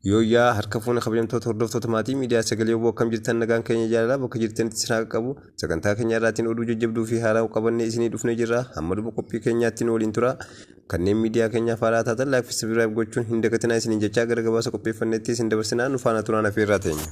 Yooyaa harka fuune kabajamtoota hordoftoota maatii miidiyaa sagalee obbo akkam jirtan nagaan keenya jaalala bakka jirtanitti sinaa qabu sagantaa keenya irraatiin oduu jajjabduu fi haaraa qabannee isinii dhufnee jirra amma dhuba qophii keenyaatti waliin tura kanneen miidiyaa keenyaaf haaraa taatan laayif sabskraayib gochuun hin dagatinaa isiniin jechaa gara gabaasa qopheeffannetti isin dabarsinaa nu faana turaan afeerraa teenya.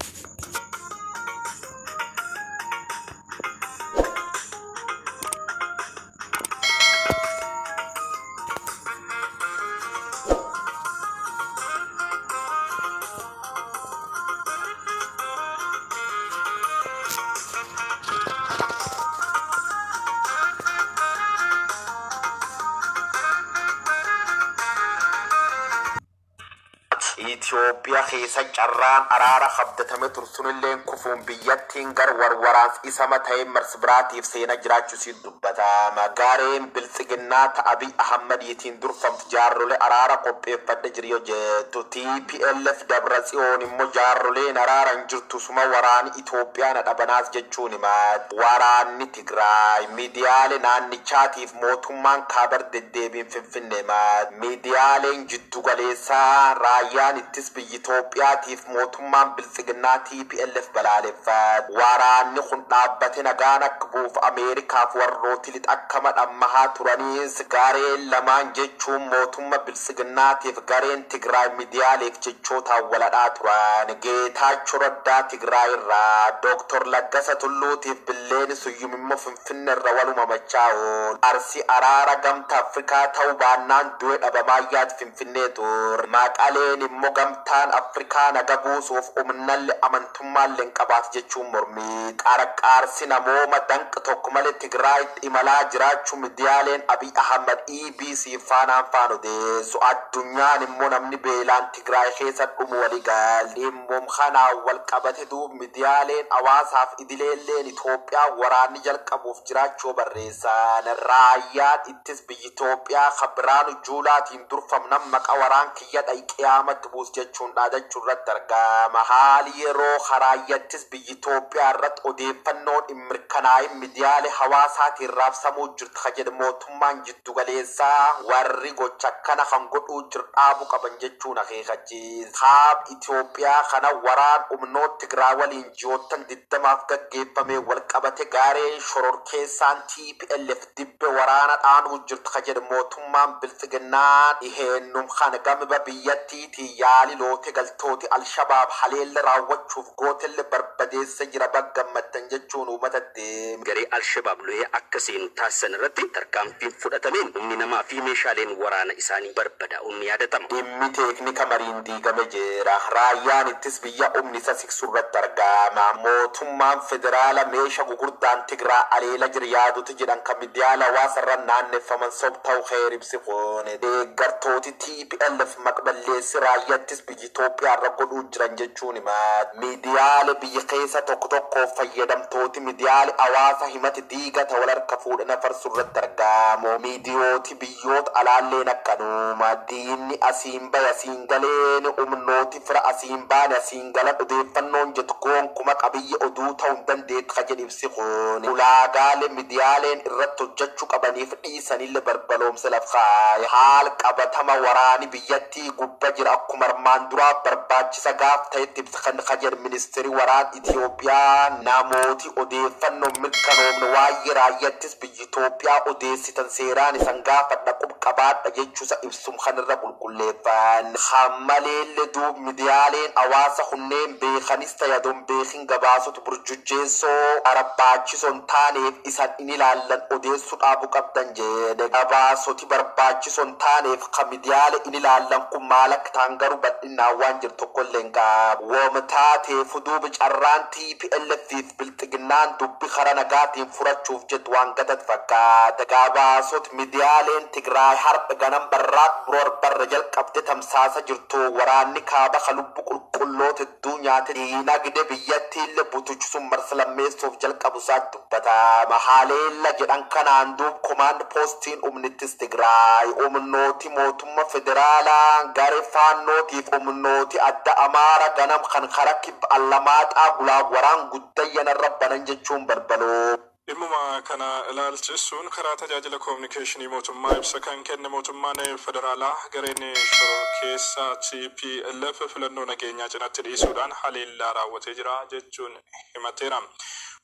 Itoophiyaa keessa carraan araara habdatame tursunilleen kufuun biyyattiin gar warwaraans isa mata'ee marsibiraatiif seena jiraachuusiin dubbatama. Gaareen biltsiginnaa ta'abii Ahmadiitiin durfamtu jaarrolee araara qopheeffadhe jiriyoo jettu. TPLF Dabratsiyoon immoo jaarroleen araaran jirtu suma waraani Itoophiyaa dhabanaas jechuun himaati. Waraanni Tigraay miidiyaalee naannichaatiif mootummaan kaabar deddeebiin finfinnee himaati. Miidiyaaleen jiddu galeessaa raayyaan ittis biyyi Itoophiyaatiif mootummaan biltsiginnaa TPLF balaaleffat. Waraanni kun dhaabbate nagaan akka buuf Ameerikaaf warrooti lixa akka madhammahaa turaniis gareen lamaan jechuun mootummaa biltsiginnaatiif gareen Tigraay miidiyaaleef jechootaan waladhaa turan. Geetaachoo Raddaa Tigraay irraa Dr. Laggasa Tulluutiif Billeen Suyyum immoo Finfinnee irra waluma machaa'uun Arsii araara gamta Afrikaa ta'uu baannaan du'e dhabamaayyaatti Finfinnee tur. Maqaleen immoo gamtaan Afrikaa naga buusuuf umnalli amantummaalleen qabaat jechuun mormii. Qarqaarsi namooma danq tokko malee Tigraayitti imalaa jiraachuu miidiyaaleen Abiy Ahmad EBC faanaan faan odeessu. Addunyaan immoo namni beelaan Tigraay keessa dhumu walii gal. Dhimmoom kanaan wal qabate duub miidiyaaleen hawaasaaf idileelleen Itoophiyaa waraanni jalqabuuf jiraachuu barreessan. Raayyaan ittis biyyi Itoophiyaa Kabiraanu Juulaatiin durfamnan maqa waraan kiyya qiyaamatti buus jechuun dhaadachuu irratti argama. Haali yeroo haraayyattis biyyi Itoophiyaa irratti odeeffannoon hin mirkanaa'in miidiyaalee hawaasaatiin raabsamuu jirtu ka jedhu mootummaan jiddu galeessaa warri gocha kana kan godhuu jiru dhaabuu qaban jechuun akeekachiisa. Kaab Itoophiyaa kana waraan humnoota Tigraay waliin ji'oottan 20 gaggeeffamee wal qabate gaareen shororkeessaan TPLF dibbe waraana dhaanuu jirtu ka jedhu mootummaan biltsiginnaa dhiheennum kana gamiba biyyattiitii yaali loote galtooti Alshabaab haleella raawwachuuf gootellee barbadeessa jira baggammattan jechuun uummatatti. Garee Alshabaab lo'ee akka seenu taasisan irratti tarkaanfiin fudhatameen humni namaa fi meeshaaleen waraana isaanii barbadaa'uun ni yaadatama. Dhimmi teeknika mariin diigame jira. Raayyaan ittis biyya humni isa siksu irratti argama. Mootummaan federaala meesha gugurdaan Tigraay aleela jira yaadutu jedhan kan miidiyaala hawaasarra naanneffaman sob ta'u heeribsi qoone. Deeggartooti TPLF maqballeessi raayyattis biyyi Itoophiyaa irra godhuu jiran jechuun himaati. Miidiyaale biyya keessa tokko tokkoof fayyadamtooti miidiyaale hawaasa himati diigata wal harka fuudhana farsu irratti argamu. Miidiyooti biyyoota alaalleen akkanuma diinni asiin bahe asiin galeen humnooti fira asiin baane asiin galan odeeffannoon jettu goonkuma qabiyya oduu ta'uu hin dandeettu ka jedhu ibsi kun. Ulaagaalee miidiyaaleen irratti hojjechuu qabaniif dhiisanillee barbaloomsa lafaa haal qabatama waraani biyyattii gubba jira akkuma armaan duraa barbaachisa gaaf ta'etti kan kajedhu ministeerri waraan Itoophiyaa namooti odeeffannoo mirkanoomne waa'ee raayyattis biyyi Itoophiyaa odeessitan seeraan isan gaafadha qabaadha jechuusa ibsum kanirra qulqulleeffan. Hammaleelle duub miidiyaaleen hawaasa hunneen beekanis tayadoon beekin gabaasota burjujjeessoo barbaachisoon taaneef isan in ilaallan odeessuu dhaabuu qabdan jedhe. Gabaasoti barbaachisoon taaneef ka miidiyaale in ilaallan kun maal akka ta'an garuu bal'inaan waan jiru tokkollee hin qabu. Woomtaateefu duuba carraan TPLFiif biltsiginnaan dubbi kara nagaatiin furachuuf jedhu waan gatat fakkaata. Gabaasota miidiyaaleen Tigraay har'a ganam barraaq biroor barra jalqabde tamsaasa jirtu waraanni kaaba ka lubbu qulqulloota hedduu nyaate diinagdee biyyattiillee butuchisuun marsalammeessuuf jalqabu isaatti dubbatama. Haaleella jedhan kanaan duub komaand poostiin humnittis Tigraay humnooti mootummaa federaalaa garee faannootiif humnooti adda Amaara ganam kan kara kibba Allamaaxaa gulaab waraan guddayyan irra banan jechuun barbaloo. Dhimma kana ilaalchisuun karaa tajaajila koominikeeshinii mootummaa ibsa kan kenne mootummaan federaalaa gareen shororkeessaa TPLF filannoo nageenyaa cinatti dhiisuudhaan haleellaa raawwatee jira jechuun himateera.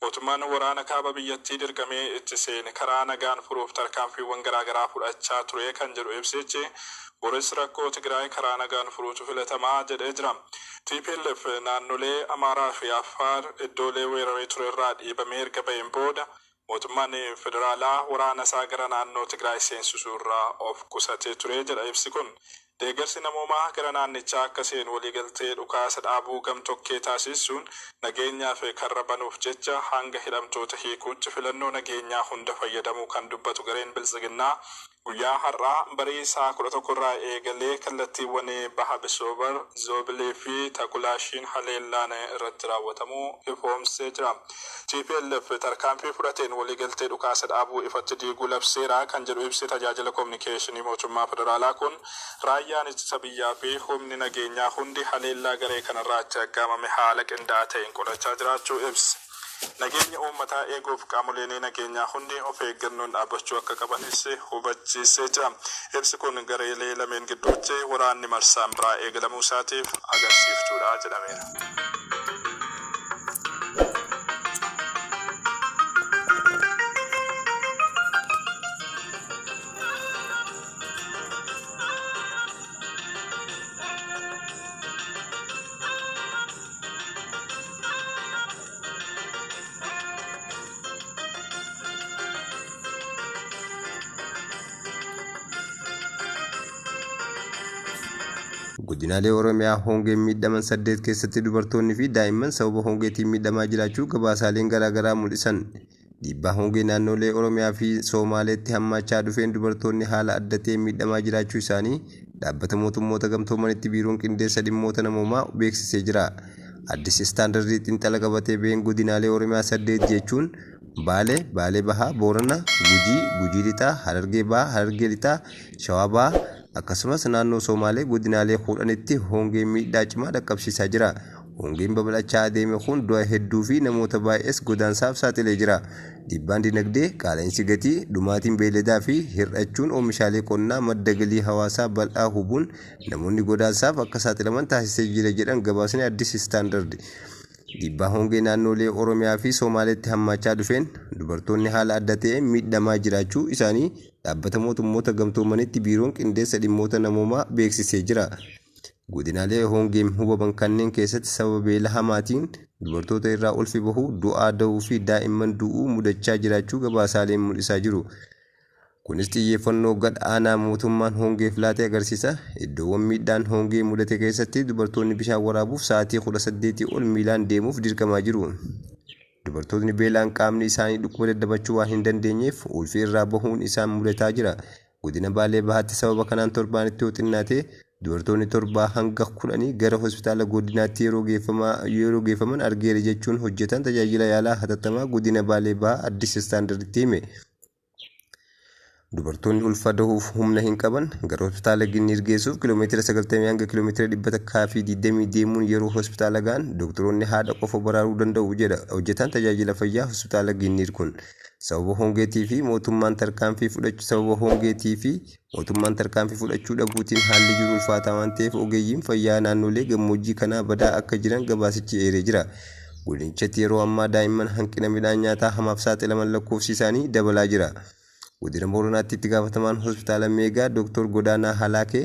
Mootummaan waraana kaaba biyyattii dirqamee itti seene karaa nagaan furuuf tarkaanfiiwwan garaagaraa fudhachaa ture kan jedhu ibsichi boris rakkoo Tigraay karaa nagaan furuutu filatamaa jedhee jira. TPLF naannolee Amaaraa fi Affaar iddoolee weeraree ture irraa dhiibamee erga baheen booda mootummaan federaalaa waraana isaa gara naannoo Tigraay seensisuu irraa of qusatee ture jedha ibsi kun. Deeggarsi namoomaa gara naannichaa akka seenu waliigaltee dhukaasa dhaabuu gamtokkee taasisuun nageenyaaf karra banuuf jecha hanga hidhamtoota hiikuutti filannoo nageenyaa hunda fayyadamuu kan dubbatu gareen Biltsiginnaa guyyaa har'aa barii isaa 11 irraa eegalee kallattiiwwan baha Bisobar, Zoobilee fi Takulaashiin haleellaan irratti raawwatamuu ifoomsee jira. TPLF tarkaanfii fudhateen waliigaltee dhukaasa dhaabuu ifatti diiguu labseera kan jedhu ibsi tajaajila koominikeeshinii mootummaa federaalaa kun raayyaan ittisa biyyaa fi humni nageenyaa hundi haleellaa garee kanarraatti aggaamame haala qindaa'aa ta'een qolachaa jiraachuu ibsa. Nageenya uummataa eeguuf qaamoleen nageenyaa hundi of eeggannoon dhaabbachuu akka qabanis hubachiisee jira. Ibsi kun gareelee lameen gidduutti waraanni marsaan biraa eegalamuu isaatiif agarsiiftuudha jedhameera. Godinaalee Oromiyaa hongeen miidhaman 8 keessatti dubartoonni fi daa'imman sababa hongeetiin miidhamaa jiraachuu gabaasaaleen garaagaraa mul'isan. Dhiibbaa hongee naannolee Oromiyaa fi Somaaleetti hammaachaa dhufeen dubartoonni haala adda ta'een miidhamaa jiraachuu isaanii dhaabbata mootummoota gamtoomanitti biiroon qindeessa dhimmoota namoomaa beeksisee jira. Addis istaandardii xiinxala qabatee ba'een godinaalee Oromiyaa 8 jechuun Baalee, Baalee Bahaa, Boorana, Gujii, Gujii Lixaa, Harargee Bahaa, Harargee Lixaa, Shawaa Bahaa akkasumas naannoo Somaalee godinaalee 10tti hongeen miidhaa cimaa dhaqqabsiisaa jira. Hongeen babal'achaa adeeme kun du'a hedduu fi namoota baay'ees godaansaaf saaxilee jira. Dhiibbaan dinagdee, qaala'insi gatii, dhumaatiin beeyladaa fi hir'achuun oomishaalee qonnaa madda galii hawaasaa bal'aa hubuun namoonni godaansaaf akka saaxilaman taasisee jira jedhan gabaasni Addis istaandardi. Dhiibbaa hongee naannolee Oromiyaa fi Somaaleetti hammaachaa dhufeen dubartoonni haala adda ta'een miidhamaa jiraachuu isaanii dhaabbata mootummoota gamtoomanitti biiroon qindeessa dhimmoota namoomaa beeksisee jira. Godinaalee hongeen hubaman kanneen keessatti sababa beela hamaatiin dubartoota irraa ulfi bahuu, du'aa da'uu fi daa'imman du'uu mudachaa jiraachuu gabaasaaleen mul'isaa jiru. Kunis xiyyeeffannoo gad aanaa mootummaan hongeef laate agarsiisa. Iddoowwan miidhaan hongee mudate keessatti dubartoonni bishaan waraabuuf sa'aatii 18 ol miilaan deemuuf dirqamaa jiru. Dubartoonni beelaan qaamni isaanii dhukkuba daddabachuu waan hin dandeenyeef ulfi irraa bahuun isaan mudataa jira. Godina Baalee Bahaatti sababa kanaan torbaanitti yoo xinnaate dubartoonni 7 hanga 10 gara hospitaala godinaatti yeroo geeffaman argeera jechuun hojjetan tajaajila yaalaa hatattamaa godina Baalee Bahaa Addis istaandarditti hime. Dubartoonni ulfa dahuuf humna hin qaban gara hospitaala Ginniir geessuuf kiiloomeetira 90 hanga kiiloomeetira 120 deemuun yeroo hospitaala ga'an doktoroonni haadha qofa baraaruu danda'u jedha hojjetan tajaajila fayyaa hospitaala Ginniir kun. Sababa hongeetii fi mootummaan tarkaanfii fudhachuu dhabuutiin haalli jiru ulfaataa waan ta'eef ogeeyyiin fayyaa naannolee gammoojjii kanaa badaa akka jiran gabaasichi eeree jira. Godinichatti yeroo ammaa daa'imman hanqina midhaan nyaataa hamaaf saaxilaman lakkoofsi isaanii dabalaa jira. Godina Booranaatti itti gaafatamaan hospitaala Meegaa Dr. Godaanaa Halaakee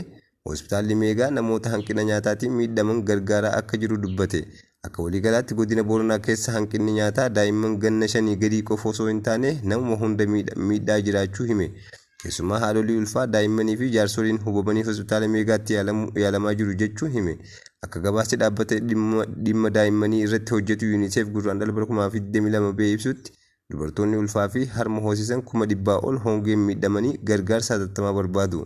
hospitaalli Meegaa namoota hanqina nyaataatiin miidhaman gargaaraa akka jiru dubbate. Akka waliigalaatti godina Booranaa keessa hanqinni nyaataa daa'imman ganna 5 gadii qofa osoo hin taane nama hunda miidhaa jiraachuu hime. Keessumaa haadholii ulfaa daa'immanii fi jaarsoliin hubamanii hospitaala Meegaatti yaalamaa jiru jechuun hime. Akka gabaasti dhaabbata dhimma daa'immanii irratti hojjetu UNICEF gurraandhala 2022 ba'ee ibsutti dubartoonni ulfaa fi harma hoosisan 100,000 ol hongeen miidhamanii gargaarsa hatattamaa barbaadu.